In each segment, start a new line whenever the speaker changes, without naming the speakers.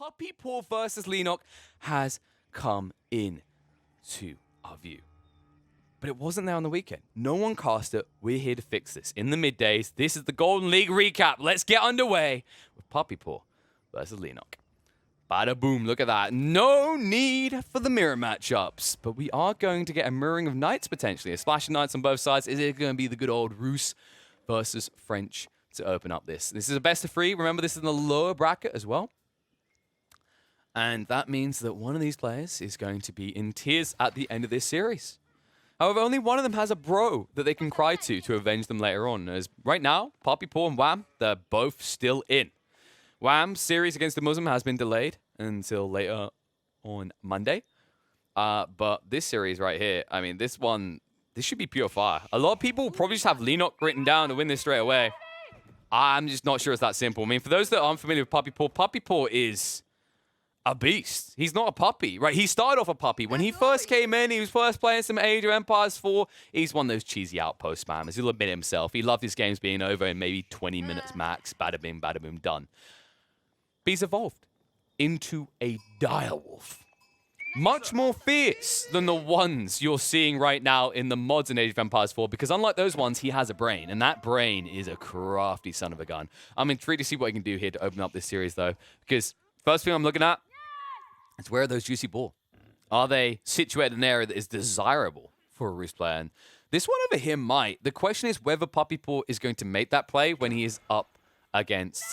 1PuppyPaw versus Leenock has come in to our view. But it wasn't there on the weekend. No one cast it. We're here to fix this. In the middays, this is the Golden League recap. Let's get underway with 1PuppyPaw versus Leenock. Bada boom, look at that. No need for the mirror matchups. But we are going to get a mirroring of knights potentially. A splash of knights on both sides. Is it going to be the good old Rus versus French to open up this? This is a best of 3. Remember, this is in the lower bracket as well. And that means that one of these players is going to be in tears at the end of this series. However, only one of them has a bro that they can cry to avenge them later on. As right now, 1PuppyPaw and Wham, they're both still in. Wham's series against the Muslim has been delayed until later on Monday. But this series right here, I mean, this should be pure fire. A lot of people will probably just have Leenock written down to win this straight away. I'm just not sure it's that simple. I mean, for those that aren't familiar with 1PuppyPaw, 1PuppyPaw is a beast. He's not a puppy, right? He started off a puppy. When he first came in, he was first playing some Age of Empires 4. He's one of those cheesy outpost spammers. He'll admit himself. He loved his games being over in maybe 20 minutes max. Bada boom, done. But he's evolved into a direwolf. Much more fierce than the ones you're seeing right now in the mods in Age of Empires 4, because unlike those ones, he has a brain, and that brain is a crafty son of a gun. I'm intrigued to see what he can do here to open up this series, though, because first thing I'm looking at is where are those juicy ball? Are they situated in an area that is desirable for a Rus player? And this one over here might. The question is whether 1PuppyPaw is going to make that play when he is up against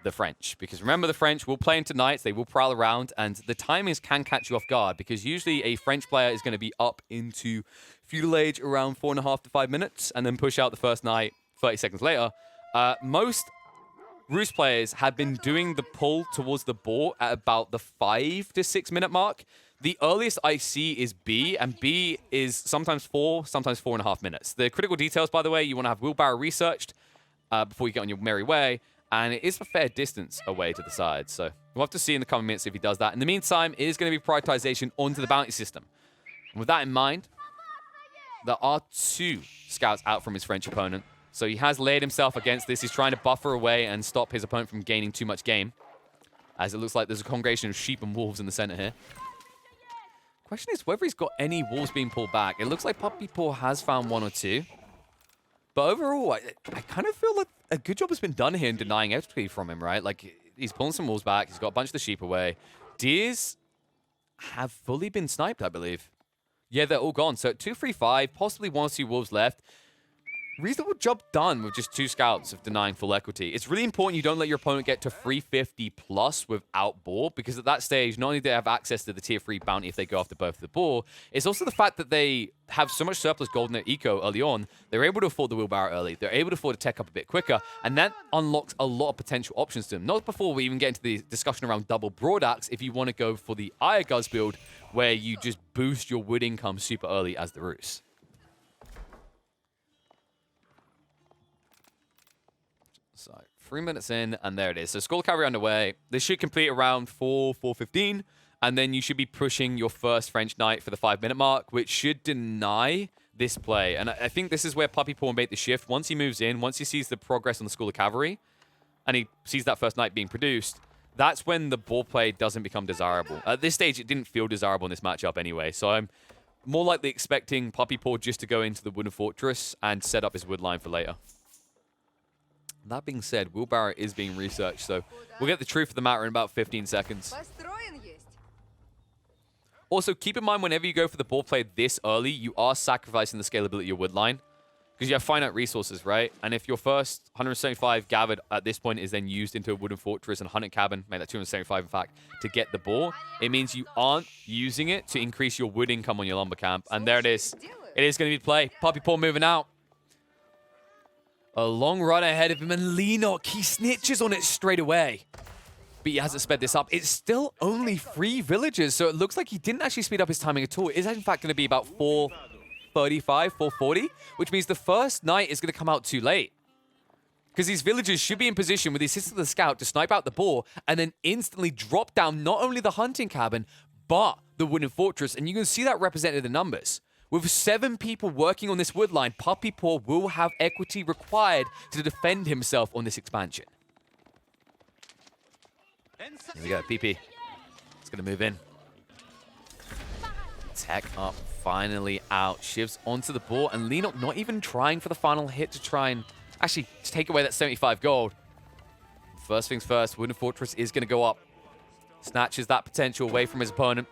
the French. Because remember, the French will play into knights, they will prowl around, and the timings can catch you off guard, because usually a French player is going to be up into Feudal Age around 4.5 to 5 minutes, and then push out the first knight 30 seconds later. Most Rus players have been doing the pull towards the board at about the 5 to 6 minute mark. The earliest I see is B, and B is sometimes 4, sometimes 4.5 minutes. The critical details, by the way, you want to have wheelbarrow researched before you get on your merry way, and it is a fair distance away to the side. So we'll have to see in the coming minutes if he does that. In the meantime, it is going to be prioritization onto the bounty system. And with that in mind, there are 2 scouts out from his French opponent. So he has laid himself against this. He's trying to buffer away and stop his opponent from gaining too much game, as it looks like there's a congregation of sheep and wolves in the center here. Question is whether he's got any wolves being pulled back. It looks like 1PuppyPaw has found 1 or 2. But overall, I kind of feel like a good job has been done here in denying XP from him, right? Like, he's pulling some wolves back. He's got a bunch of the sheep away. Deers have fully been sniped, I believe. Yeah, they're all gone. So 2, 3, 5, possibly 1 or 2 wolves left. Reasonable job done with just 2 scouts of denying full equity. It's really important you don't let your opponent get to 350 plus without boar, because at that stage, not only do they have access to the tier 3 bounty if they go after both of the boar, it's also the fact that they have so much surplus gold in their eco early on, they're able to afford the wheelbarrow early, they're able to afford to tech up a bit quicker, and that unlocks a lot of potential options to them. Not before we even get into the discussion around double broadaxe if you want to go for the Iaguz build, where you just boost your wood income super early as the Rus. So 3 minutes in, and there it is. So Skull Cavalry underway. This should complete around 4:15, and then you should be pushing your first French Knight for the 5-minute mark, which should deny this play. And I think this is where 1PuppyPaw will make the shift. Once he moves in, once he sees the progress on the School of Cavalry, and he sees that first Knight being produced, that's when the ball play doesn't become desirable. At this stage, it didn't feel desirable in this matchup anyway, so I'm more likely expecting 1PuppyPaw just to go into the Wooden Fortress and set up his wood line for later. That being said, wheelbarrow is being researched, so we'll get the truth of the matter in about 15 seconds. Also, keep in mind whenever you go for the ball play this early, you are sacrificing the scalability of your wood line, because you have finite resources, right? And if your first 175 gathered at this point is then used into a wooden fortress and hunting cabin, make that 275 in fact, to get the ball, it means you aren't using it to increase your wood income on your lumber camp. And there it is. It is going to be play. 1PuppyPaw moving out. A long run ahead of him, and Leenock, he snitches on it straight away. But he hasn't sped this up. It's still only 3 villages, so it looks like he didn't actually speed up his timing at all. It is in fact going to be about 4:35, 4:40, which means the first Knight is going to come out too late. Because these villagers should be in position with the assistance of the scout to snipe out the boar, and then instantly drop down not only the hunting cabin, but the wooden fortress. And you can see that represented in the numbers. With 7 people working on this wood line, 1PuppyPaw will have equity required to defend himself on this expansion. Here we go, PP.
going to move in. Tech up, finally out. Shiv's onto the ball, and Leenock not even trying for the final hit to try and actually take away that 75 gold. First things first, Wooden Fortress is going to go up. Snatches that potential away from his opponent.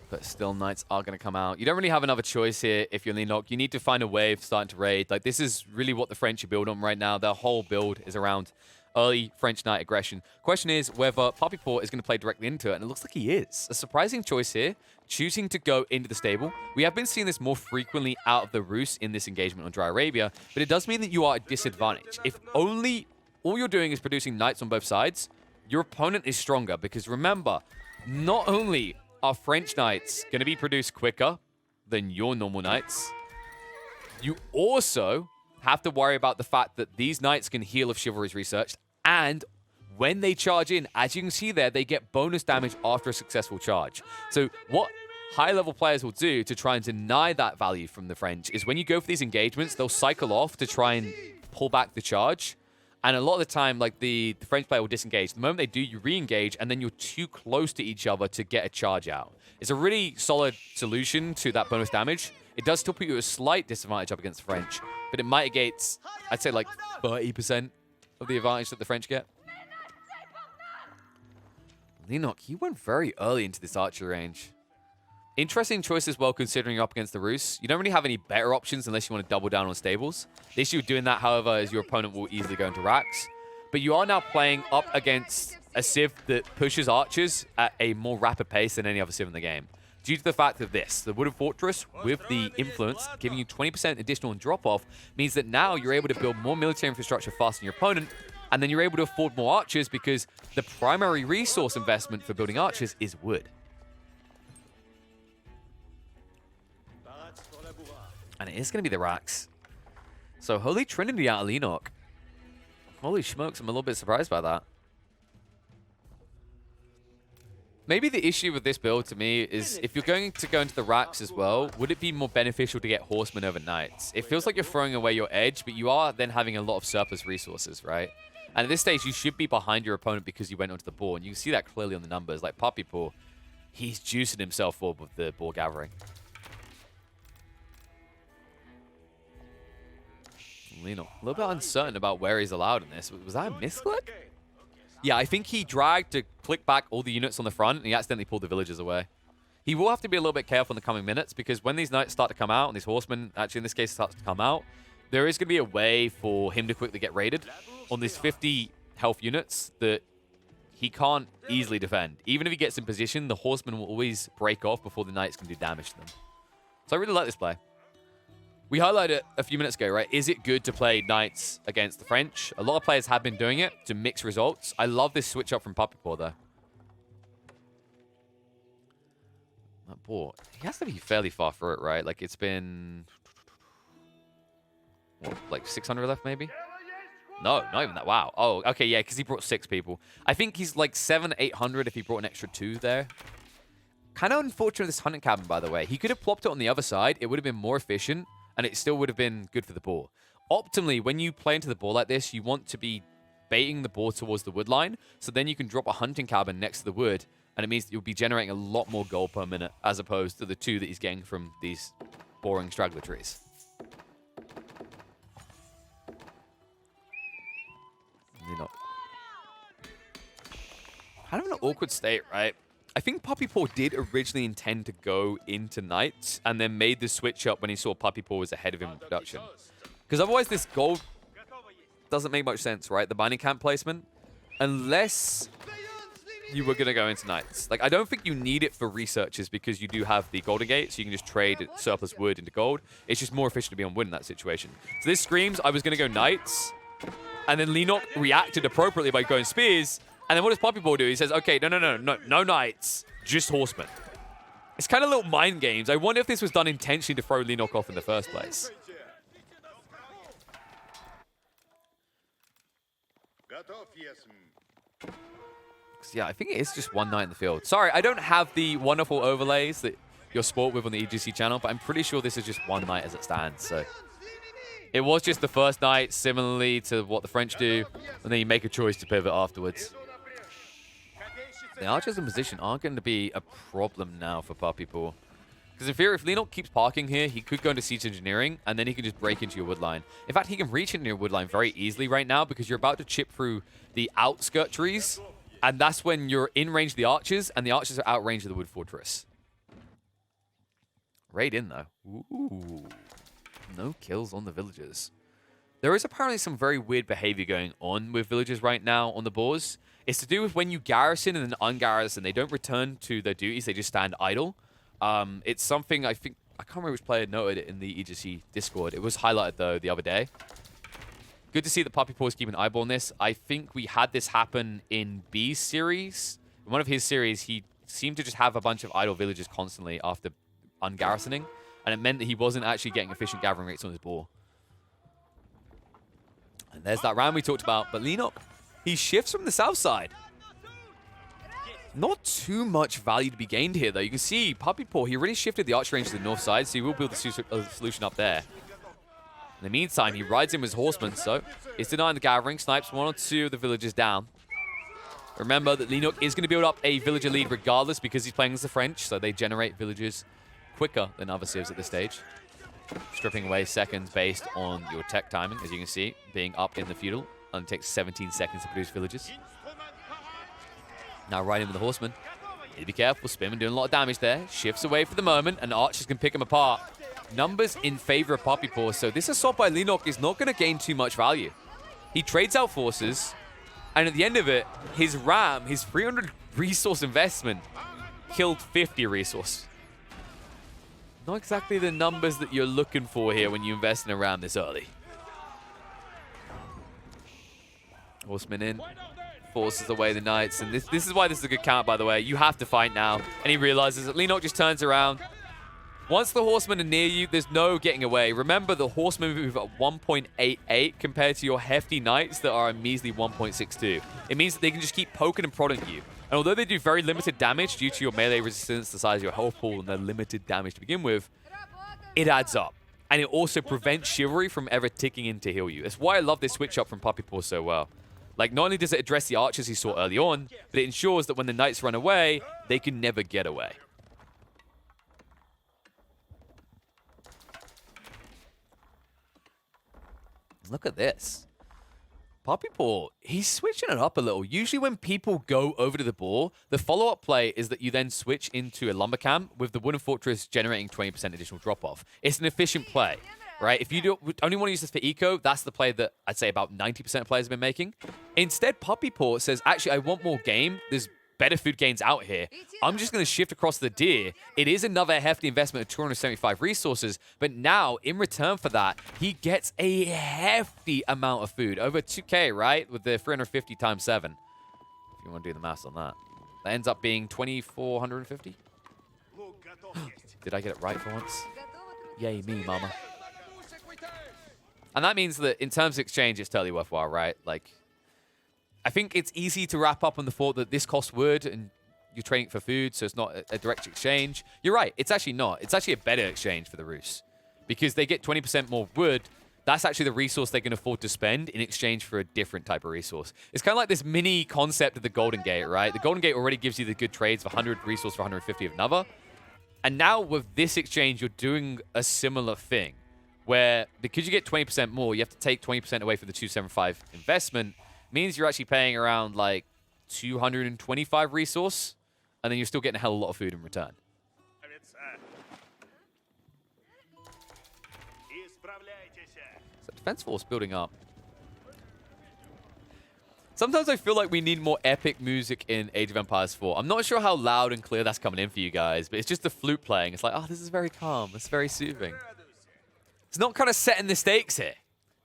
But still, Knights are going to come out. You don't really have another choice here if you're Leenock. You need to find a way of starting to raid. Like, this is really what the French are built on right now. Their whole build is around early French Knight aggression. Question is whether PuppyPaw is going to play directly into it, and it looks like he is. A surprising choice here, choosing to go into the stable. We have been seeing this more frequently out of the roost in this engagement on Dry Arabia, but it does mean that you are at a disadvantage. If only all you're doing is producing Knights on both sides, your opponent is stronger, because remember, not only are French Knights going to be produced quicker than your normal Knights, you also have to worry about the fact that these Knights can heal if Chivalry is researched, and when they charge in, as you can see there, they get bonus damage after a successful charge. So what high-level players will do to try and deny that value from the French is when you go for these engagements, they'll cycle off to try and pull back the charge. And a lot of the time, like the French player will disengage. The moment they do, you re-engage, and then you're too close to each other to get a charge out. It's a really solid solution to that bonus damage. It does still put you at a slight disadvantage up against the French, but it mitigates, I'd say, like 30% of the advantage that the French get. Leenock, he went very early into this archer range. Interesting choice as well, considering you're up against the Roos. You don't really have any better options unless you want to double down on stables. The issue with doing that, however, is your opponent will easily go into racks. But you are now playing up against a Civ that pushes archers at a more rapid pace than any other Civ in the game. Due to the fact of this, the Wooden Fortress, with the influence, giving you 20% additional in drop-off, means that now you're able to build more military infrastructure faster than your opponent, and then you're able to afford more archers because the primary resource investment for building archers is wood. And it is going to be the racks. So Holy Trinity out of Leenock. Holy smokes, I'm a little bit surprised by that. Maybe the issue with this build to me is if you're going to go into the racks as well, would it be more beneficial to get horsemen over knights? It feels like you're throwing away your edge, but you are then having a lot of surplus resources, right? And at this stage, you should be behind your opponent because you went onto the board. And you can see that clearly on the numbers. Like PuppyPaw, he's juicing himself forward with the ball gathering. Leenock, a little bit uncertain about where he's allowed in this. Was that a misclick? Yeah, I think he dragged to click back all the units on the front, and he accidentally pulled the villagers away. He will have to be a little bit careful in the coming minutes, because when these knights start to come out, and these horsemen, actually in this case, start to come out, there is going to be a way for him to quickly get raided on these 50 health units that he can't easily defend. Even if he gets in position, the horsemen will always break off before the knights can do damage to them. So I really like this play. We highlighted it a few minutes ago, right? Is it good to play knights against the French? A lot of players have been doing it to mix results. I love this switch up from PuppyPaw, though. That ball, he has to be fairly far through it, right? Like, it's been... what, like 600 left, maybe? No, not even that. Wow. Oh, okay, yeah, because he brought 6 people. I think he's like 700, 800 if he brought an extra 2 there. Kind of unfortunate, this hunting cabin, by the way. He could have plopped it on the other side. It would have been more efficient, and it still would have been good for the ball. Optimally, when you play into the ball like this, you want to be baiting the ball towards the wood line, so then you can drop a hunting cabin next to the wood, and it means that you'll be generating a lot more gold per minute, as opposed to the 2 that he's getting from these boring straggler trees. You know, kind of an awkward state, right? I think PuppyPaw did originally intend to go into knights and then made the switch up when he saw PuppyPaw was ahead of him in production. Because otherwise this gold doesn't make much sense, right? The binding camp placement. Unless you were going to go into knights. Like, I don't think you need it for researchers because you do have the golden gate, so you can just trade surplus wood into gold. It's just more efficient to be on wood in that situation. So this screams I was going to go knights, and then Leenock reacted appropriately by going spears. And then what does PuppyPaw do? He says, okay, no knights, just horsemen. It's kind of little mind games. I wonder if this was done intentionally to throw Leenock off in the first place. Yeah, I think it is just one knight in the field. Sorry, I don't have the wonderful overlays that you're sport with on the EGC channel, but I'm pretty sure this is just one knight as it stands. So It was just the first night, similarly to what the French do, and then you make a choice to pivot afterwards. The archers in position aren't going to be a problem now for PuppyPaw. Because in theory, if Leenock keeps parking here, he could go into siege engineering, and then he can just break into your wood line. In fact, he can reach into your wood line very easily right now because you're about to chip through the outskirt trees, and that's when you're in range of the archers, and the archers are out range of the wood fortress. Raid in, though. Ooh. No kills on the villagers. There is apparently some very weird behavior going on with villagers right now on the boars. It's to do with when you garrison and then ungarrison, they don't return to their duties, they just stand idle. It's something I can't remember which player noted it in the EGC Discord. It was highlighted, though, the other day. Good to see that PuppyPaw is keeping an eyeball on this. I think we had this happen in B's series. In one of his series, he seemed to just have a bunch of idle villagers constantly after ungarrisoning, and it meant that he wasn't actually getting efficient gathering rates on his boar. And there's that round we talked about. But Leenock, he shifts from the south side. Not too much value to be gained here, though. You can see PuppyPaw, he really shifted the archer range to the north side, so he will build the solution up there. In the meantime, he rides in with his horsemen, so he's denying the gathering, snipes 1 or 2 of the villagers down. Remember that Leenock is going to build up a villager lead regardless because he's playing as the French, so they generate villagers quicker than other civs at this stage. Stripping away seconds based on your tech timing, as you can see, being up in the feudal. Only takes 17 seconds to produce villagers. Now right in with the horseman. Need to be careful. Spinman doing a lot of damage there. Shifts away for the moment, and archers can pick him apart. Numbers in favor of PuppyPaw, so this assault by Leenock is not going to gain too much value. He trades out forces, and at the end of it, his ram, his 300 resource investment, killed 50 resource. Not exactly the numbers that you're looking for here when you invest in a ram this early. Horseman in. Forces away the knights. And this is why this is a good count, by the way. You have to fight now. And he realizes that Leenock just turns around. Once the horsemen are near you, there's no getting away. Remember, the horsemen move at 1.88 compared to your hefty knights that are a measly 1.62. It means that they can just keep poking and prodding you. And although they do very limited damage due to your melee resistance, the size of your health pool, and their limited damage to begin with, it adds up. And it also prevents chivalry from ever ticking in to heal you. That's why I love this switch up from PuppyPaw so well. Like, not only does it address the archers he saw early on, but it ensures that when the knights run away, they can never get away. Look at this. PuppyPaw, he's switching it up a little. Usually when people go over to the boar, the follow-up play is that you then switch into a lumber camp with the wooden fortress generating 20% additional drop-off. It's an efficient play, right? If you only want to use this for eco, that's the play that I'd say about 90% of players have been making. Instead, PuppyPaw says, actually, I want more game. There's better food gains out here. I'm just going to shift across the deer. It is another hefty investment of 275 resources, but now, in return for that, he gets a hefty amount of food. Over 2k, right? With the 350 times 7. If you want to do the maths on that. That ends up being 2,450. Did I get it right for once? Yay, me, mama. And that means that in terms of exchange, it's totally worthwhile, right? Like, I think it's easy to wrap up on the thought that this costs wood and you're trading it for food, so it's not a direct exchange. You're right. It's actually not. It's actually a better exchange for the Rus because they get 20% more wood. That's actually the resource they can afford to spend in exchange for a different type of resource. It's kind of like this mini concept of the Golden Gate, right? The Golden Gate already gives you the good trades for 100 resource for 150 of another. And now with this exchange, you're doing a similar thing where because you get 20% more, you have to take 20% away from the 275 investment. Means you're actually paying around like 225 resource, and then you're still getting a hell of a lot of food in return. So defense force building up. Sometimes I feel like we need more epic music in Age of Empires 4. I'm not sure how loud and clear that's coming in for you guys, but it's just the flute playing. It's like, oh, this is very calm. It's very soothing. It's not kind of setting the stakes here,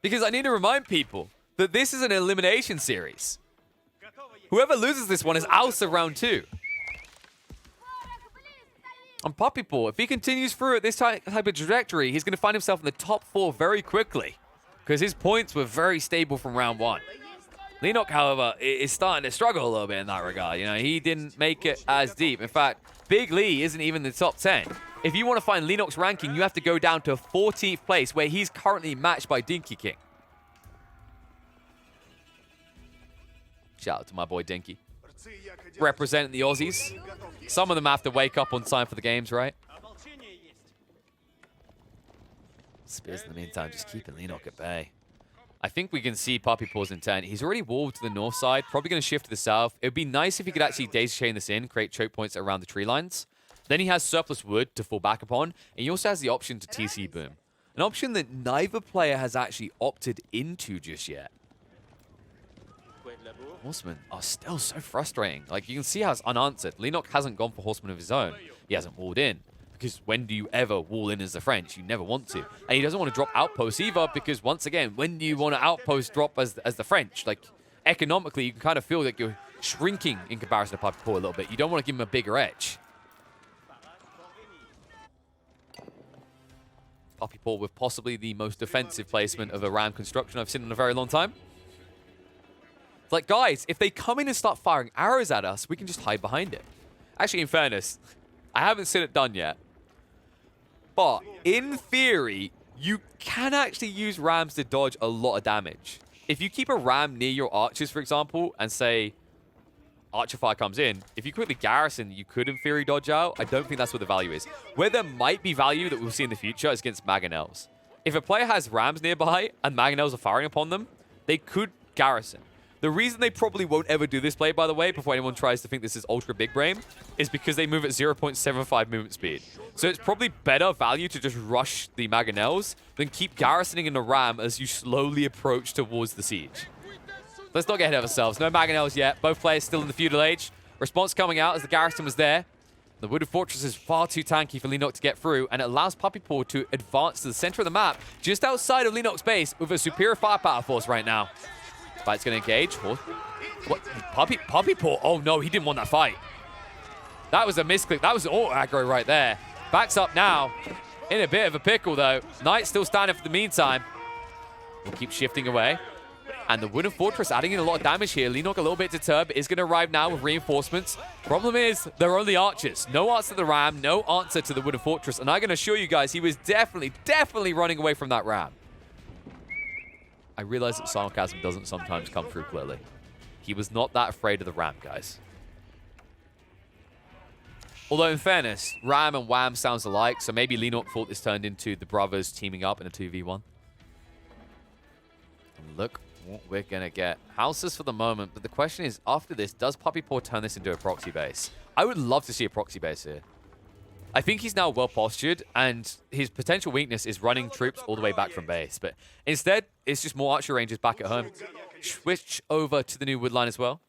because I need to remind people that this is an elimination series. Whoever loses this one is out of round 2. And PuppyPaw, if he continues through at this type of trajectory, he's going to find himself in the top 4 very quickly because his points were very stable from round 1. Leenock, however, is starting to struggle a little bit in that regard. You know, he didn't make it as deep. In fact, Big Lee isn't even in the top 10. If you want to find Leenock's ranking, you have to go down to 14th place, where he's currently matched by Dinky King. Shout out to my boy Dinky. Representing the Aussies. Some of them have to wake up on time for the games, right? Spears in the meantime, just keeping Leenock at bay. I think we can see PuppyPaw's intent. He's already walled to the north side, probably going to shift to the south. It would be nice if he could actually daisy chain this in, create choke points around the tree lines. Then he has surplus wood to fall back upon, and he also has the option to TC boom. An option that neither player has actually opted into just yet. Horsemen are still so frustrating. Like, you can see how it's unanswered. Leenock hasn't gone for Horsemen of his own. He hasn't walled in. Because when do you ever wall in as the French? You never want to. And he doesn't want to drop outposts either, because once again, when do you want to outpost drop as the French? Like, economically, you can kind of feel like you're shrinking in comparison to PuppyPaw a little bit. You don't want to give him a bigger edge. PuppyPaw with possibly the most defensive placement of a ram construction I've seen in a very long time. It's like, guys, if they come in and start firing arrows at us, we can just hide behind it. Actually, in fairness, I haven't seen it done yet. But in theory, you can actually use rams to dodge a lot of damage. If you keep a ram near your archers, for example, and say archer fire comes in, if you quickly garrison, you could in theory dodge out. I don't think that's what the value is. Where there might be value that we'll see in the future is against mangonels. If a player has rams nearby and mangonels are firing upon them, they could garrison. The reason they probably won't ever do this play, by the way, before anyone tries to think this is ultra big brain, is because they move at 0.75 movement speed. So it's probably better value to just rush the mangonels than keep garrisoning in the ram as you slowly approach towards the siege. Let's not get ahead of ourselves. No mangonels yet. Both players still in the feudal age. Response coming out as the garrison was there. The wooded fortress is far too tanky for Leenock to get through, and it allows PuppyPaw to advance to the center of the map, just outside of Leenock's base, with a superior firepower force right now. Fight's going to engage. What? PuppyPaw? Oh, no, he didn't want that fight. That was a misclick. That was auto aggro right there. Backs up now. In a bit of a pickle, though. Knight still standing for the meantime. We'll keep shifting away. And the wooden fortress adding in a lot of damage here. Leenock a little bit deterred, but is going to arrive now with reinforcements. Problem is, they're only archers. No answer to the ram, no answer to the wooden fortress. And I'm going to assure you guys, he was definitely running away from that ram. I realize that sarcasm doesn't sometimes come through clearly. He was not that afraid of the ram, guys. Although, in fairness, ram and wham sounds alike, so maybe Leenock thought this turned into the brothers teaming up in a 2v1. And look what we're going to get. Houses for the moment, but the question is, after this, does PuppyPaw turn this into a proxy base? I would love to see a proxy base here. I think he's now well postured, and his potential weakness is running troops all the way back from base. But instead, it's just more archer ranges back at home. Switch over to the new woodline as well.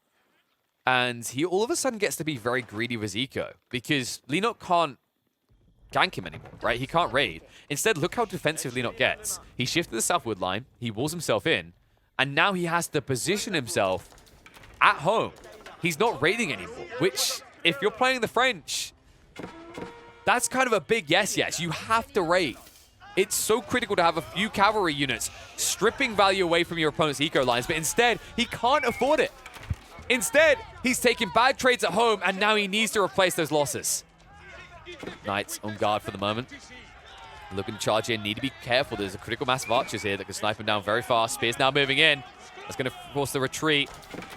And he all of a sudden gets to be very greedy with his eco, because Leenock can't gank him anymore, right? He can't raid. Instead, look how defensive Leenock gets. He shifted the south woodline, he walls himself in, and now he has to position himself at home. He's not raiding anymore, which, if you're playing the French, that's kind of a big yes. You have to raid. It's so critical to have a few cavalry units stripping value away from your opponent's eco lines, but instead, he can't afford it. Instead, he's taking bad trades at home, and now he needs to replace those losses. Knights on guard for the moment. Looking to charge in, need to be careful. There's a critical mass of archers here that can snipe him down very fast. Spear's now moving in. That's going to force the retreat.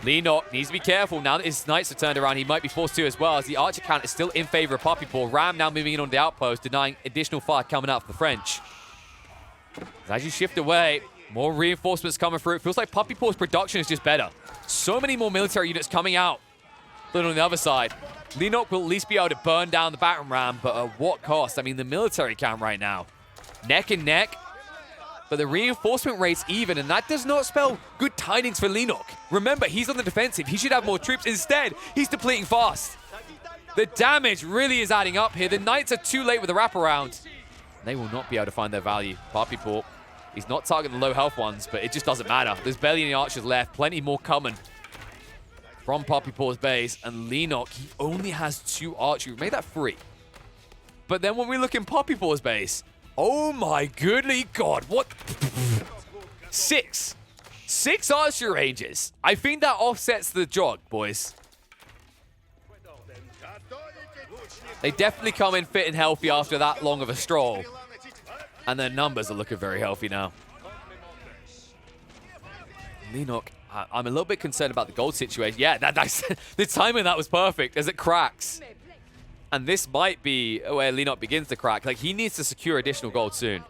Leenock needs to be careful. Now that his knights are turned around, he might be forced to as well, as the archer count is still in favor of PuppyPaw. Ram now moving in on the outpost, denying additional fire coming out for the French. As you shift away, more reinforcements coming through. It feels like PuppyPaw's production is just better. So many more military units coming out than on the other side. Leenock will at least be able to burn down the battering ram, but at what cost? I mean, the military count right now, neck and neck. But the reinforcement rate's even, and that does not spell good tidings for Leenock. Remember, he's on the defensive. He should have more troops. Instead, he's depleting fast. The damage really is adding up here. The Knights are too late with the wraparound. They will not be able to find their value. PuppyPaw, he's not targeting the low health ones, but it just doesn't matter. There's barely any archers left. Plenty more coming from PuppyPaw's base. And Leenock, he only has 2 archers. We've made that 3. But then when we look in PuppyPaw's base, oh my goodly god, what? 6 archer ranges. I think that offsets the jog, boys. They definitely come in fit and healthy after that long of a stroll. And their numbers are looking very healthy now. Leenock, I'm a little bit concerned about the gold situation. Yeah, that's the timing of that was perfect as it cracks. And this might be where Leenock begins to crack. Like, he needs to secure additional gold soon.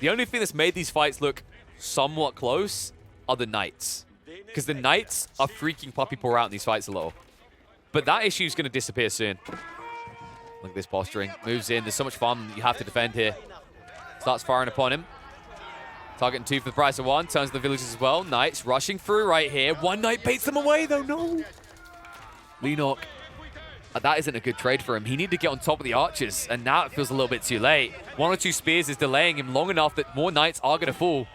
The only thing that's made these fights look somewhat close are the Knights. Because the Knights are freaking PuppyPaw out in these fights a little. But that issue is going to disappear soon. Look at this posturing. Moves in. There's so much farm you have to defend here. Starts firing upon him. Targeting 2 for the price of 1. Turns the villagers as well. Knights rushing through right here. One Knight baits them away, though. No. Leenock. That isn't a good trade for him. He needed to get on top of the archers, and now it feels a little bit too late. 1 or 2 spears is delaying him long enough that more Knights are going to fall.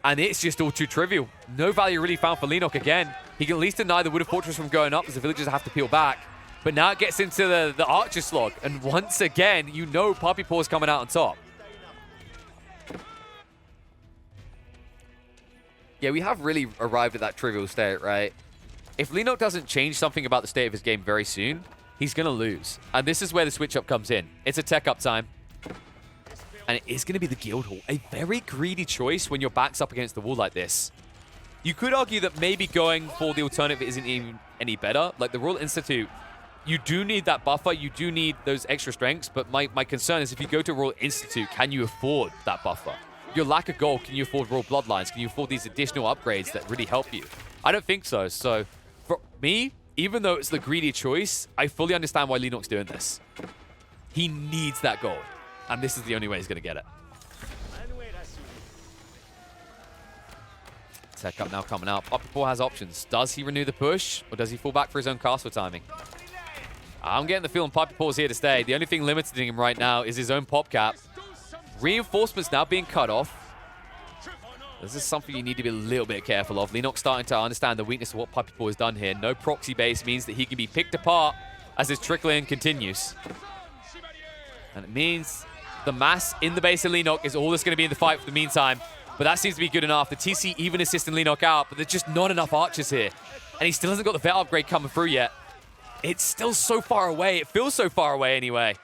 And it's just all too trivial. No value really found for Leenock again. He can at least deny the Wooded Fortress from going up as the villagers have to peel back. But now it gets into the archer slog. And once again, you know PuppyPaw is coming out on top. Yeah, we have really arrived at that trivial state, right? If Leenock doesn't change something about the state of his game very soon, he's going to lose. And this is where the switch-up comes in. It's a tech-up time. And it is going to be the Guildhall. A very greedy choice when your back's up against the wall like this. You could argue that maybe going for the alternative isn't even any better. Like the Royal Institute, you do need that buffer. You do need those extra strengths. But my concern is if you go to Royal Institute, can you afford that buffer? Your lack of gold, can you afford Royal Bloodlines? Can you afford these additional upgrades that really help you? I don't think so. So for me, even though it's the greedy choice, I fully understand why Leenock's doing this. He needs that gold. And this is the only way he's going to get it. Tech up now coming out. PuppyPaw has options. Does he renew the push? Or does he fall back for his own castle timing? I'm getting the feeling PuppyPaw's here to stay. The only thing limiting him right now is his own pop cap. Reinforcements now being cut off. This is something you need to be a little bit careful of. Leenock starting to understand the weakness of what PuppyPaw has done here. No proxy base means that he can be picked apart as his trickling continues. And it means the mass in the base of Leenock is all that's going to be in the fight for the meantime. But that seems to be good enough. The TC even assisting Leenock out, but there's just not enough archers here. And he still hasn't got the vet upgrade coming through yet. It's still so far away. It feels so far away anyway.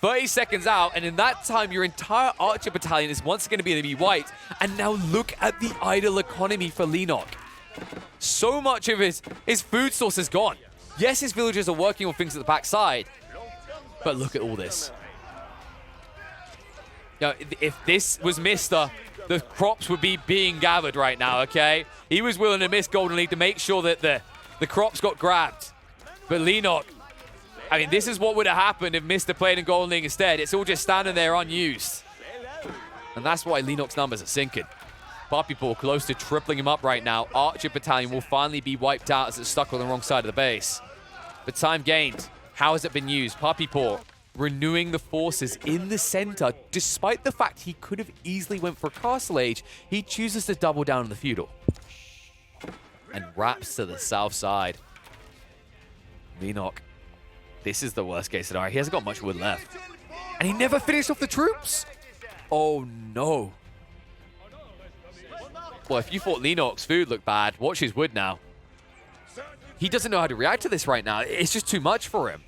30 seconds out, and in that time, your entire archer battalion is once again going to be wiped. And now look at the idle economy for Leenock. So much of his food source is gone. Yes, his villagers are working on things at the backside, but look at all this. Now, if this was Mr., the crops would be being gathered right now, okay? He was willing to miss Golden League to make sure that the crops got grabbed. But Leenock, I mean, this is what would have happened if Mr. played in Golden League instead. It's all just standing there unused. And that's why Leenock's numbers are sinking. PuppyPaw close to tripling him up right now. Archer Battalion will finally be wiped out as it's stuck on the wrong side of the base. But time gained. How has it been used? PuppyPaw renewing the forces in the center. Despite the fact he could have easily went for Castle Age, he chooses to double down on the Feudal. And wraps to the south side. Leenock. This is the worst case scenario. He hasn't got much wood left. And he never finished off the troops. Oh, no. Well, if you thought Leenock's food looked bad, watch his wood now. He doesn't know how to react to this right now. It's just too much for him.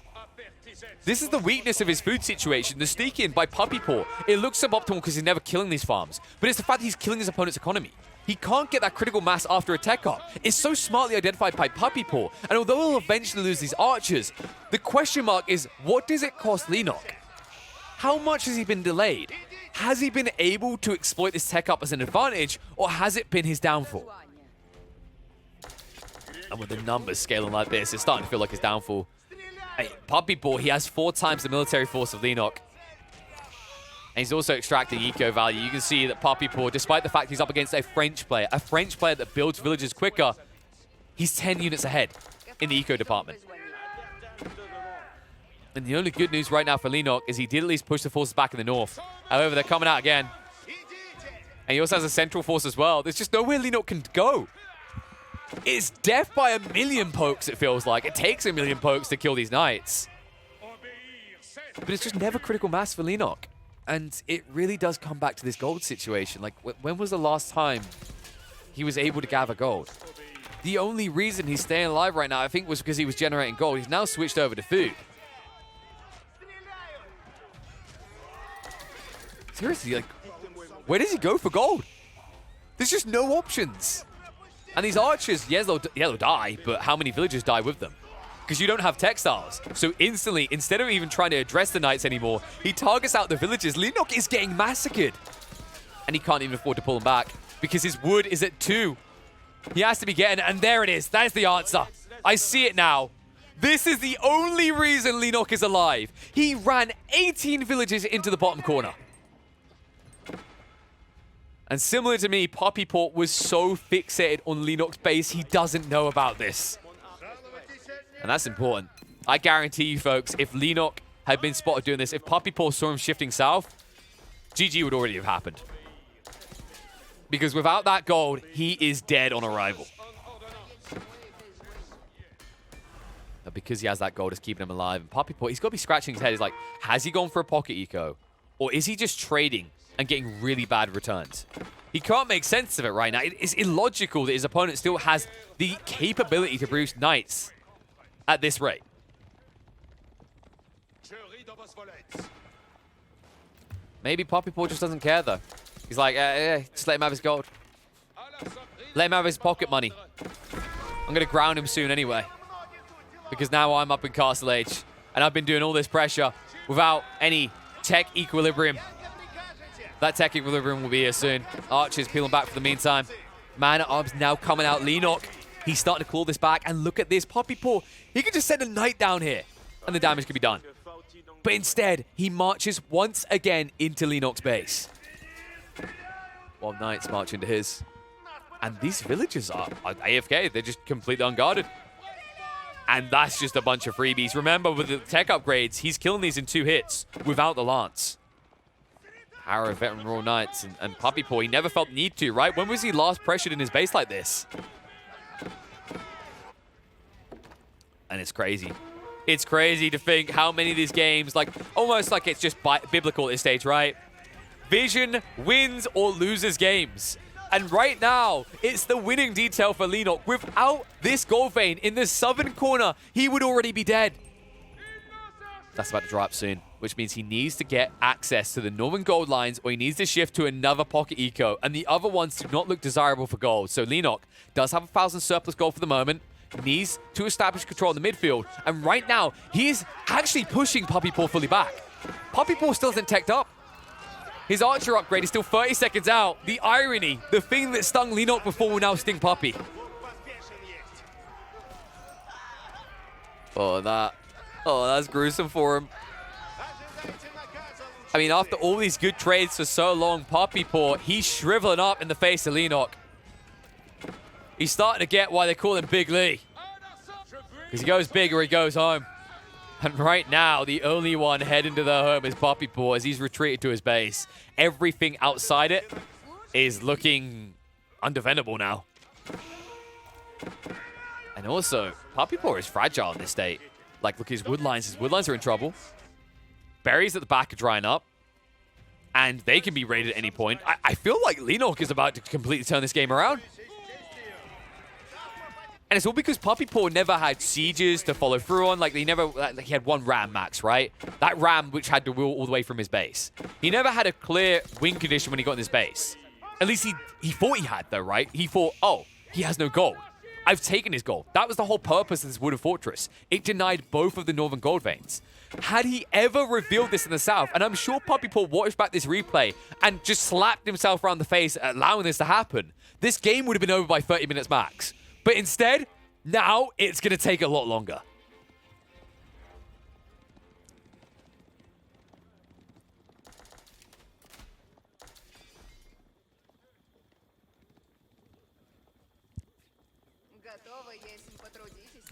This is the weakness of his food situation. The sneak in by PuppyPaw. It looks suboptimal because he's never killing these farms. But it's the fact that he's killing his opponent's economy. He can't get that critical mass after a tech up. It's so smartly identified by PuppyPaw. And although he'll eventually lose these archers, the question mark is, what does it cost Leenock? How much has he been delayed? Has he been able to exploit this tech up as an advantage, or has it been his downfall? And with the numbers scaling like this, it's starting to feel like his downfall. Hey, PuppyPaw, he has 4 times the military force of Leenock. And he's also extracting eco value. You can see that PuppyPaw, despite the fact he's up against a French player that builds villages quicker, he's 10 units ahead in the eco department. And the only good news right now for Leenock is he did at least push the forces back in the north. However, they're coming out again. And he also has a central force as well. There's just nowhere Leenock can go. It's death by 1,000,000 pokes, it feels like. It takes 1,000,000 pokes to kill these knights. But it's just never critical mass for Leenock. And it really does come back to this gold situation. Like, when was the last time he was able to gather gold? The only reason he's staying alive right now, I think, was because he was generating gold. He's now switched over to food. seriously, like, where does he go for gold? There's just no options. And these archers, yes, they'll die, but how many villagers die with them? Because you don't have textiles. So instantly, instead of even trying to address the knights anymore, he targets out the villagers. Leenock is getting massacred. And he can't even afford to pull them back because his wood is at 2. He has to be getting, and there it is. That is the answer. I see it now. This is the only reason Leenock is alive. He ran 18 villagers into the bottom corner. And similar to me, PuppyPaw was so fixated on Leenock's base, he doesn't know about this. And that's important. I guarantee you, folks, if Leenock had been spotted doing this, if PuppyPaw saw him shifting south, GG would already have happened. Because without that gold, he is dead on arrival. But because he has that gold, it's keeping him alive. And PuppyPaw, he's got to be scratching his head. He's like, has he gone for a pocket eco? Or is he just trading and getting really bad returns? He can't make sense of it right now. It's illogical that his opponent still has the capability to produce knights at this rate. Maybe PuppyPaw just doesn't care, though. He's like, just let him have his gold. Let him have his pocket money. I'm going to ground him soon anyway. Because now I'm up in Castle Age. And I've been doing all this pressure without any tech equilibrium. That tech equilibrium will be here soon. Archers peeling back for the meantime. Man-at-Arms now coming out. Leenock, he's starting to claw this back. And look at this. PuppyPaw, he can just send a knight down here. And the damage can be done. But instead, he marches once again into Leenock's base. While knights march into his. And these villagers are AFK. They're just completely unguarded. And that's just a bunch of freebies. Remember, with the tech upgrades, he's killing these in 2 hits without the lance. Power of veteran Royal Knights and PuppyPaw, he never felt the need to, right? When was he last pressured in his base like this? And it's crazy. It's crazy to think how many of these games, like almost like it's just biblical at this stage, right? Vision wins or loses games. And right now, it's the winning detail for Leenock. Without this gold vein in the southern corner, he would already be dead. That's about to dry up soon, which means he needs to get access to the northern gold lines or he needs to shift to another pocket eco. And the other ones do not look desirable for gold. So Leenock does have 1,000 surplus gold for the moment. Needs to establish control in the midfield. And right now, he's actually pushing PuppyPaw fully back. PuppyPaw still isn't teched up. His archer upgrade is still 30 seconds out. The irony, the thing that stung Leenock before will now sting Puppy. Oh, that's gruesome for him. I mean, after all these good trades for so long, PuppyPaw, he's shriveling up in the face of Leenock. He's starting to get why they call him Big Lee. Because he goes big or he goes home. And right now, the only one heading to the home is PuppyPaw as he's retreated to his base. Everything outside it is looking undefendable now. And also, PuppyPaw is fragile in this state. Like, look, his woodlines are in trouble. Berries at the back are drying up. And they can be raided at any point. I feel like Leenock is about to completely turn this game around. And it's all because PuppyPaw never had sieges to follow through on. Like, he had one ram max, right? That ram which had to wheel all the way from his base. He never had a clear win condition when he got in his base. At least he thought he had, though, right? He thought, oh, he has no gold. I've taken his gold. That was the whole purpose of this Wooden Fortress. It denied both of the northern gold veins. Had he ever revealed this in the south, and I'm sure PuppyPaw watched back this replay and just slapped himself around the face allowing this to happen, this game would have been over by 30 minutes max. But instead, now it's going to take a lot longer.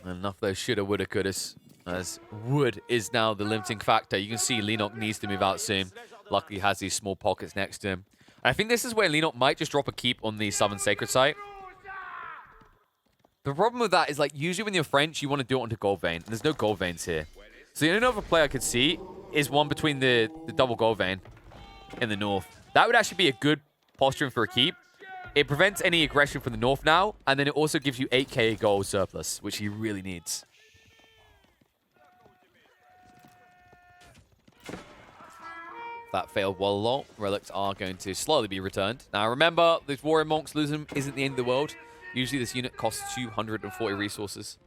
Enough of those shoulda, woulda, couldas. As wood is now the limiting factor. You can see Leenock needs to move out soon. Luckily, he has these small pockets next to him. And I think this is where Leenock might just drop a keep on the Southern Sacred Site. The problem with that is, like, usually when you're French, you want to do it onto gold vein. And there's no gold veins here. So the only other play I could see is one between the double gold vein in the north. That would actually be a good posturing for a keep. It prevents any aggression from the north now. And then it also gives you 8k gold surplus, which he really needs. that failed wall lot. Relics are going to slowly be returned. Now remember, these warrior monks losing them isn't the end of the world. Usually this unit costs 240 resources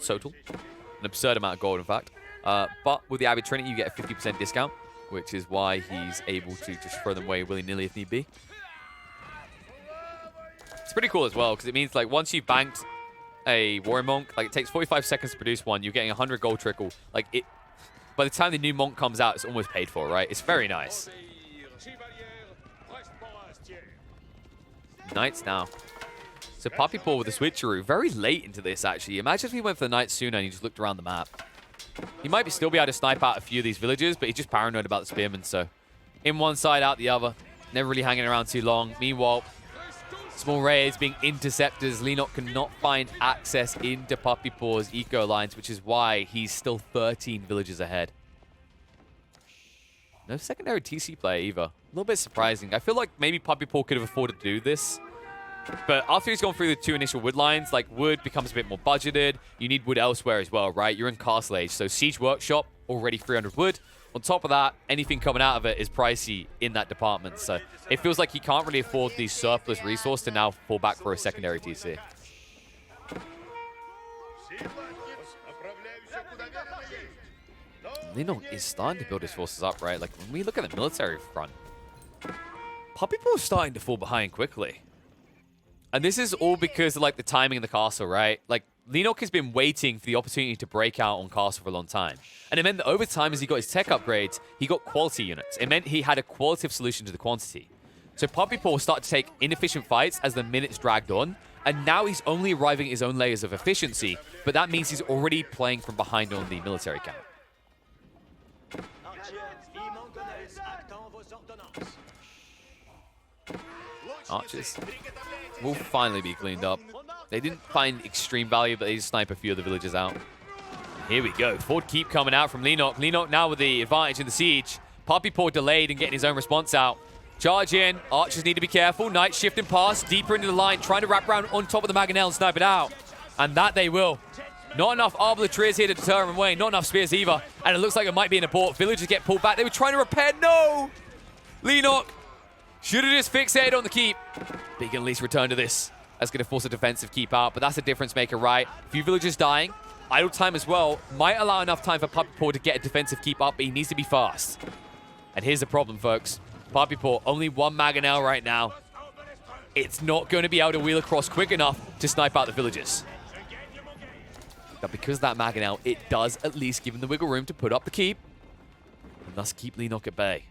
total. An absurd amount of gold, in fact. But with the Abbey Trinity, you get a 50% discount, which is why he's able to just throw them away willy-nilly if need be. It's pretty cool as well, because it means like once you've banked a warrior monk, like it takes 45 seconds to produce one, you're getting 100 gold trickle. Like it, by the time the new monk comes out, it's almost paid for, right? It's very nice. Knights now. So PuppyPaw with the switcheroo, very late into this actually. Imagine if he went for the knights sooner and he just looked around the map. He might still be able to snipe out a few of these villagers, but he's just paranoid about the spearmen, so in one side, out the other. Never really hanging around too long. Meanwhile, small raids being interceptors. Leenock cannot find access into PuppyPaw's eco lines, which is why he's still 13 villages ahead. No secondary TC player either. A little bit surprising. I feel like maybe PuppyPaw could have afforded to do this. But after he's gone through the 2 initial wood lines, like wood becomes a bit more budgeted. You need wood elsewhere as well, right? You're in Castle Age, so Siege Workshop, already 300 wood. On top of that, anything coming out of it is pricey in that department. So it feels like he can't really afford the surplus resource to now fall back for a secondary TC. Leenock is starting to build his forces up, right? Like when we look at the military front, PuppyPaw is starting to fall behind quickly. And this is all because of like the timing in the castle, right? Like Leenock has been waiting for the opportunity to break out on castle for a long time. And it meant that over time, as he got his tech upgrades, he got quality units. It meant he had a qualitative solution to the quantity. So PuppyPaw started to take inefficient fights as the minutes dragged on. And now he's only arriving at his own layers of efficiency. But that means he's already playing from behind on the military count. Archers will finally be cleaned up. They didn't find extreme value, but they just snipe a few of the villagers out. Here we go. Ford keep coming out from Leenock. Leenock now with the advantage in the siege. PuppyPaw delayed and getting his own response out. Charge in. Archers need to be careful. Knights shifting past, deeper into the line, trying to wrap around on top of the Mangonel and snipe it out. And that they will. Not enough arbaletiers here to deter him away. Not enough spears either. And it looks like it might be an abort. Villagers get pulled back. They were trying to repair. No! Leenock should have just fixated on the keep. But he can at least return to this. That's going to force a defensive keep out, but that's a difference maker, right? A few villagers dying. Idle time as well. Might allow enough time for PuppyPaw to get a defensive keep up, but he needs to be fast. And here's the problem, folks. PuppyPaw, only 1 Mangonel right now. It's not going to be able to wheel across quick enough to snipe out the villagers. But because of that Mangonel, it does at least give him the wiggle room to put up the keep, and thus keep Leenock at bay.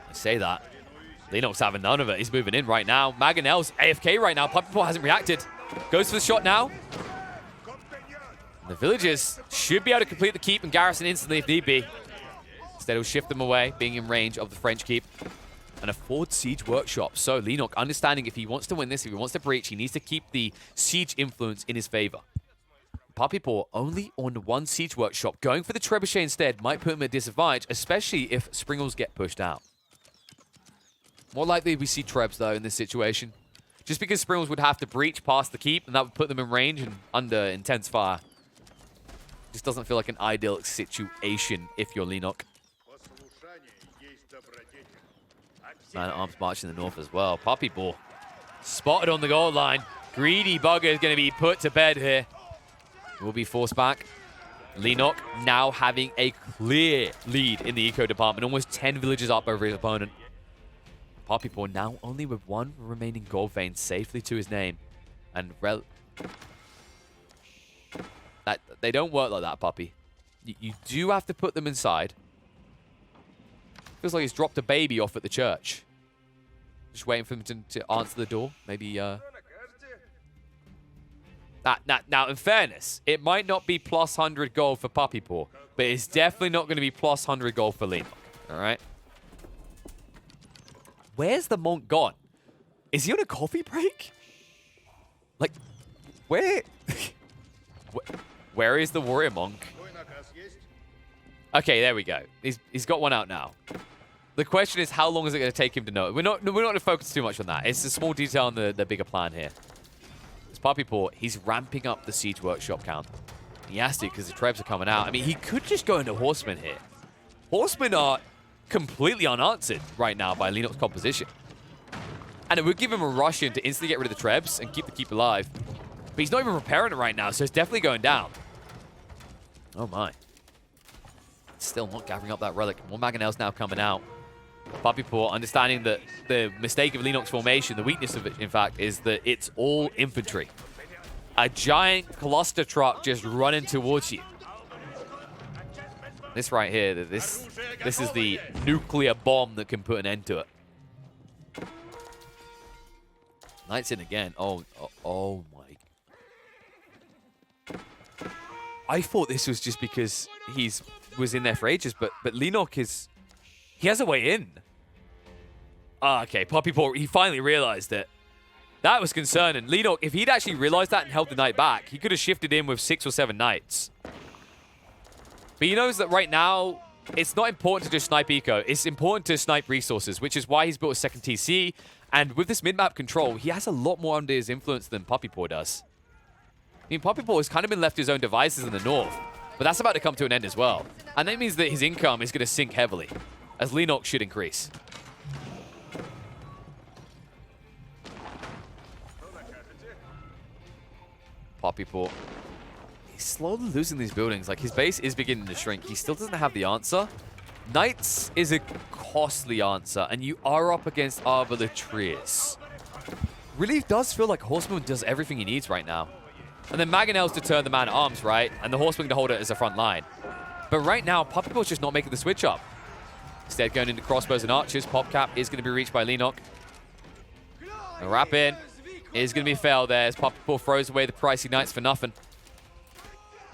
I say that. Leenock's having none of it. He's moving in right now. Mangonel's AFK right now. PuppyPaw hasn't reacted. Goes for the shot now. The villagers should be able to complete the keep and garrison instantly if need be. Instead, he'll shift them away, being in range of the French keep. And a Ford Siege Workshop. So Leenock understanding if he wants to win this, if he wants to breach, he needs to keep the siege influence in his favor. PuppyPaw only on 1 Siege Workshop. Going for the Trebuchet instead might put him at a disadvantage, especially if Springles get pushed out. More likely we see Trebs, though, in this situation. Just because Springles would have to breach past the keep, and that would put them in range and under intense fire. Just doesn't feel like an ideal situation if you're Leenock. Man-at-Arms marching in the north as well. PuppyPaw spotted on the goal line. Greedy bugger is going to be put to bed here. Will be forced back. Leenock now having a clear lead in the eco department. Almost 10 villages up over his opponent. PuppyPaw now only with 1 remaining gold vein safely to his name. And they don't work like that, Puppy. You do have to put them inside. Feels like he's dropped a baby off at the church. Just waiting for him to answer the door. Maybe, Now, in fairness, it might not be plus 100 gold for PuppyPaw, but it's definitely not going to be plus 100 gold for Leenock. All right? Where's the monk gone? Is he on a coffee break? Like, where? Where is the warrior monk? Okay, there we go. He's got one out now. The question is, how long is it going to take him to know it? We're not going to focus too much on that. It's a small detail in the bigger plan here. This PuppyPaw, he's ramping up the Siege Workshop count. He has to because the Trebs are coming out. I mean, he could just go into Horseman here. Horsemen are completely unanswered right now by Leenock's composition. And it would give him a rush in to instantly get rid of the Trebs and keep the keep alive. But he's not even repairing it right now, so it's definitely going down. Oh my. Still not gathering up that relic. More Mangonels now coming out. PuppyPaw understanding that the mistake of Leenock's formation, the weakness of it, in fact, is that it's all infantry. A giant cluster truck just running towards you. This right here, this is the nuclear bomb that can put an end to it. Knight's in again. Oh my. I thought this was just because was in there for ages, but Leenock he has a way in. Ah, okay, PuppyPaw, he finally realized it. That was concerning. Leenock, if he'd actually realized that and held the knight back, he could have shifted in with 6 or 7 knights. But he knows that right now, it's not important to just snipe eco. It's important to snipe resources, which is why he's built a second TC. And with this mid-map control, he has a lot more under his influence than PuppyPaw does. I mean, PuppyPaw has kind of been left to his own devices in the north, but that's about to come to an end as well. And that means that his income is going to sink heavily, as Leenock should increase. PuppyPaw, he's slowly losing these buildings. Like, his base is beginning to shrink. He still doesn't have the answer. Knights is a costly answer, and you are up against Arbalatrius. Really does feel like Horseman does everything he needs right now. And then Mangonels to turn the man-at-arms, right? And the Horseman to hold it as a front line. But right now, PuppyPaw's just not making the switch up. Instead, going into crossbows and archers. Popcap is going to be reached by Leenock. A wrap in is going to be failed there as PuppyPaw throws away the pricey knights for nothing.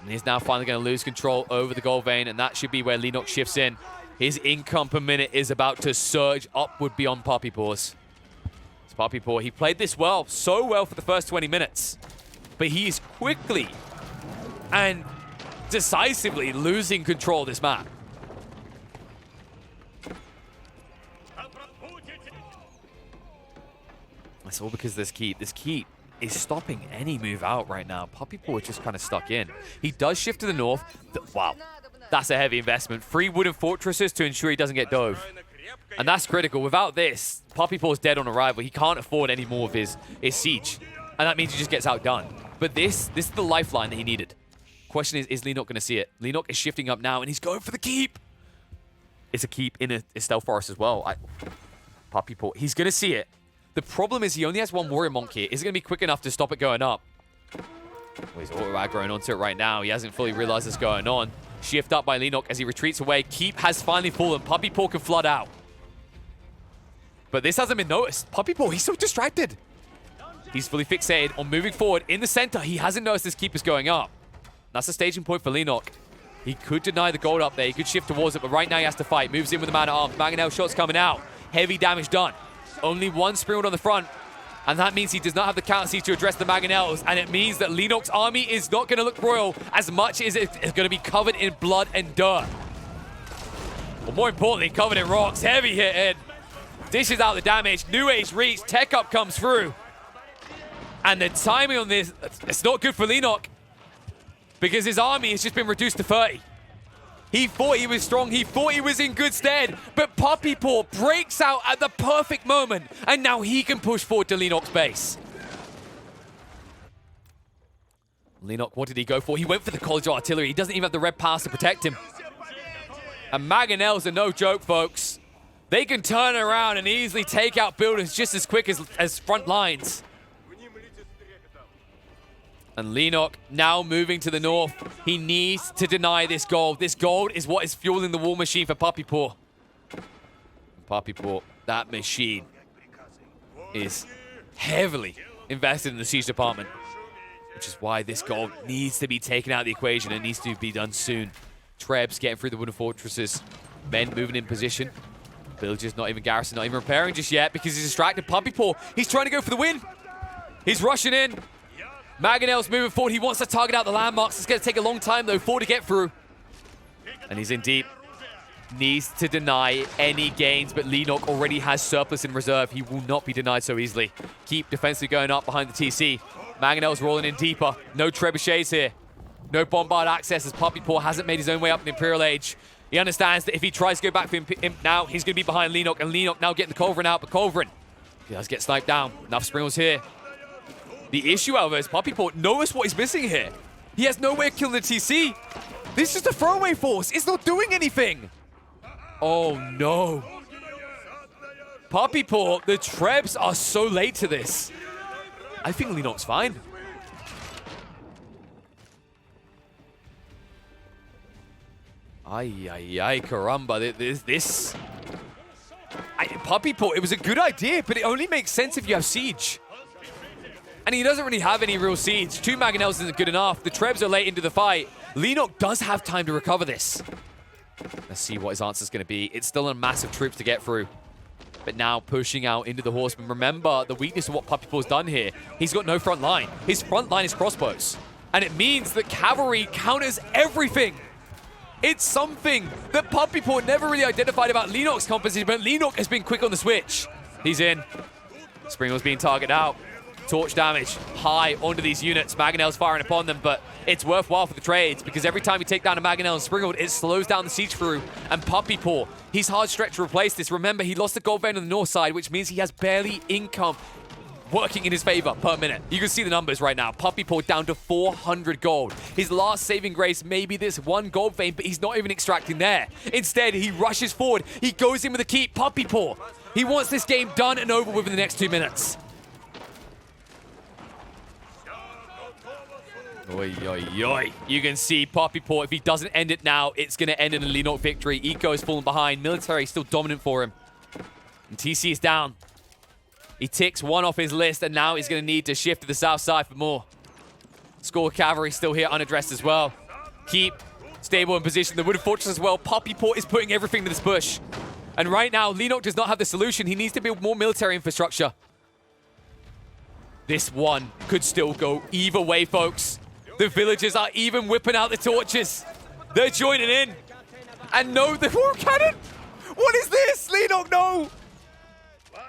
And he's now finally going to lose control over the gold vein, and that should be where Leenock shifts in. His income per minute is about to surge upward beyond PuppyPaw's. It's PuppyPaw. He played this well, so well for the first 20 minutes. But he is quickly and decisively losing control of this map. That's all because of this keep. This keep is stopping any move out right now. PuppyPaw is just kind of stuck in. He does shift to the north. Wow. That's a heavy investment. 3 wooden fortresses to ensure he doesn't get dove. And that's critical. Without this, PuppyPaw's dead on arrival. He can't afford any more of his siege. And that means he just gets outdone. But this is the lifeline that he needed. Question is Leenock going to see it? Leenock is shifting up now, and he's going for the keep. It's a keep in a stealth forest as well. PuppyPaw, he's going to see it. The problem is he only has 1 warrior monk here. Is it going to be quick enough to stop it going up? Well, he's auto-aggroing onto it right now. He hasn't fully realized what's going on. Shift up by Leenock as he retreats away. Keep has finally fallen. PuppyPaw can flood out. But this hasn't been noticed. PuppyPaw, he's so distracted. He's fully fixated on moving forward in the center. He hasn't noticed this keep is going up. That's a staging point for Leenock. He could deny the gold up there. He could shift towards it, but right now he has to fight. Moves in with the man-at-arms. Mangonel shots coming out. Heavy damage done. Only 1 Springald on the front. And that means he does not have the counter siege to address the Mangonels. And it means that Leenock's army is not going to look royal as much as it's going to be covered in blood and dirt. But more importantly, covered in rocks. Heavy hit in. Dishes out the damage. New Age reach. Tech up comes through. And the timing on this, it's not good for Leenock. Because his army has just been reduced to 30. He thought he was strong. He thought he was in good stead. But PuppyPaw breaks out at the perfect moment. And now he can push forward to Leenock's base. Leenock, what did he go for? He went for the college artillery. He doesn't even have the red pass to protect him. And Mangonels are no joke, folks. They can turn around and easily take out buildings just as quick as front lines. And Leenock now moving to the north. He needs to deny this gold. This gold is what is fueling the war machine for PuppyPaw. PuppyPaw, that machine is heavily invested in the siege department, which is why this gold needs to be taken out of the equation. It needs to be done soon. Trebs getting through the wooden fortresses. Men moving in position. Villagers not even garrison, not even repairing just yet because he's distracted. PuppyPaw, he's trying to go for the win. He's rushing in. Mangonel's moving forward. He wants to target out the landmarks. It's going to take a long time, though, to get through. And he's in deep. Needs to deny any gains, but Leenock already has surplus in reserve. He will not be denied so easily. Keep defensively going up behind the TC. Mangonel's rolling in deeper. No trebuchets here. No bombard access as PuppyPaw hasn't made his own way up in the Imperial Age. He understands that if he tries to go back for him now, he's going to be behind Leenock, and Leenock now getting the Culverin out, but Culverin, he does get sniped down. Enough Springles here. The issue, however, is PuppyPaw knows what he's missing here. He has no way of killing the TC. This is just a throwaway force. It's not doing anything. Oh, no. PuppyPaw, the Trebs are so late to this. I think Leenock's fine. Ay, caramba. PuppyPaw, it was a good idea, but it only makes sense if you have Siege. And he doesn't really have any real Siege. 2 Mangonels isn't good enough. The Trebs are late into the fight. Leenock does have time to recover this. Let's see what his answer's going to be. It's still a massive troops to get through. But now pushing out into the Horseman. Remember the weakness of what PuppyPaw's done here. He's got no front line. His front line is crossbows. And it means that cavalry counters everything. It's something that PuppyPaw never really identified about Leenock's composition, but Leenock has been quick on the switch. He's in. Springel's being targeted out. Torch damage high onto these units. Mangonel's firing upon them, but it's worthwhile for the trades because every time you take down a Mangonel and Springald, it slows down the siege through. And PuppyPaw, he's hard stretched to replace this. Remember, he lost the gold vein on the north side, which means he has barely income working in his favor per minute. You can see the numbers right now. PuppyPaw down to 400 gold. His last saving grace may be this 1 gold vein, but he's not even extracting there. Instead, he rushes forward. He goes in with a keep. PuppyPaw, he wants this game done and over with in the next 2 minutes. Oi, oi, oi. You can see PuppyPaw, if he doesn't end it now, it's going to end in a Leenock victory. Eco is falling behind. Military still dominant for him. And TC is down. He ticks 1 off his list, and now he's going to need to shift to the south side for more. Score cavalry still here unaddressed as well. Keep stable in position. The Wooden Fortress as well. PuppyPaw is putting everything to this push. And right now, Leenock does not have the solution. He needs to build more military infrastructure. This one could still go either way, folks. The villagers are even whipping out the torches. They're joining in. And no, the war cannon. What is this? Leenock, no.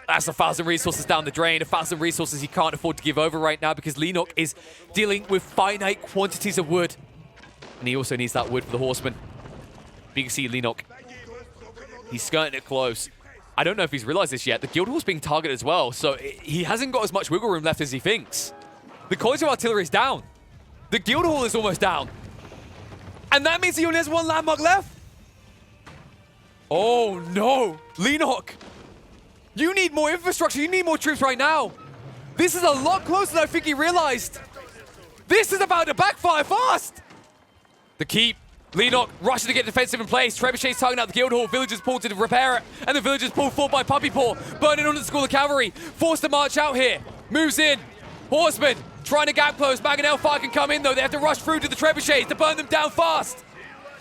That's 1,000 resources down the drain. 1,000 resources he can't afford to give over right now because Leenock is dealing with finite quantities of wood. And he also needs that wood for the horseman. But you can see Leenock. He's skirting it close. I don't know if he's realized this yet. The Guildhall's being targeted as well, so he hasn't got as much wiggle room left as he thinks. The College of Artillery is down. The Guildhall is almost down. And that means he only has 1 landmark left. Oh no, Leenock. You need more infrastructure. You need more troops right now. This is a lot closer than I think he realized. This is about to backfire fast. The keep. Leenock rushing to get defensive in place. Trebuchet's targeting out the Guildhall. Villagers pulled to repair it. And the villagers pulled forward by PuppyPaw. Burning onto the School of Cavalry. Forced to march out here. Moves in. Horseman trying to gap close. Mangonel fire can come in though. They have to rush through to the Trebuchets to burn them down fast.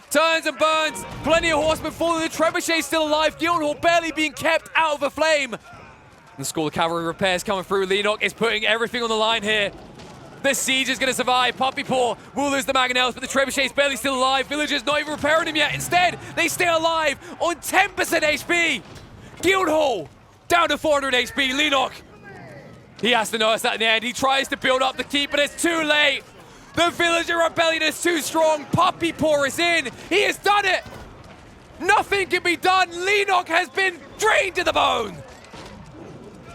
Turns and burns. Plenty of horsemen falling. The Trebuchet still alive. Guildhall barely being kept out of the flame. And the School of Cavalry repairs coming through. Leenock is putting everything on the line here. The siege is going to survive. PuppyPaw will lose the Mangonels, but the Trebuchet is barely still alive. Villagers not even repairing him yet. Instead, they stay alive on 10% HP. Guildhall down to 400 HP. Leenock, he has to notice that in the end. He tries to build up the keep, but it's too late. The villager rebellion is too strong. PuppyPaw is in. He has done it. Nothing can be done. Leenock has been drained to the bone.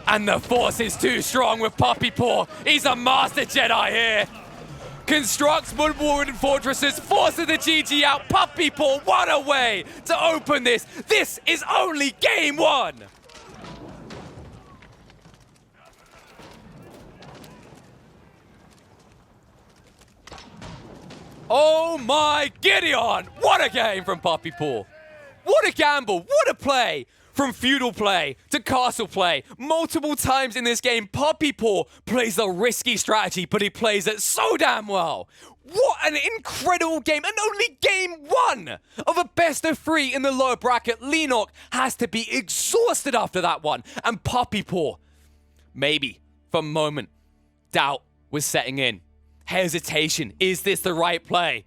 And the force is too strong with PuppyPaw. He's a master Jedi here. Constructs wooden fortresses, forces the GG out. PuppyPaw, what a way to open this. This is only game 1. Oh my Gideon! What a game from PuppyPaw. What a gamble, what a play. From feudal play to castle play, multiple times in this game, PuppyPaw plays a risky strategy, but he plays it so damn well. What an incredible game, and only game 1 of a best of 3 in the lower bracket. Leenock has to be exhausted after that one, and PuppyPaw, maybe for a moment, doubt was setting in. Hesitation, is this the right play?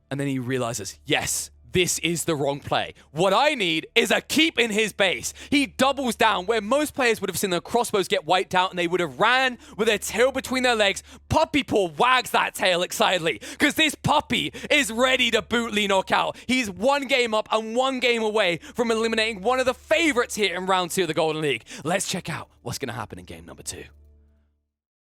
And then he realizes, yes,
this is the wrong play. What I need is a keep in his base. He doubles down where most players would have seen their crossbows get wiped out and they would have ran with their tail between their legs. PuppyPaw wags that tail excitedly because this puppy is ready to boot Leenock out. He's 1 game up and 1 game away from eliminating one of the favorites here in round 2 of the Golden League. Let's check out what's going to happen in game number 2.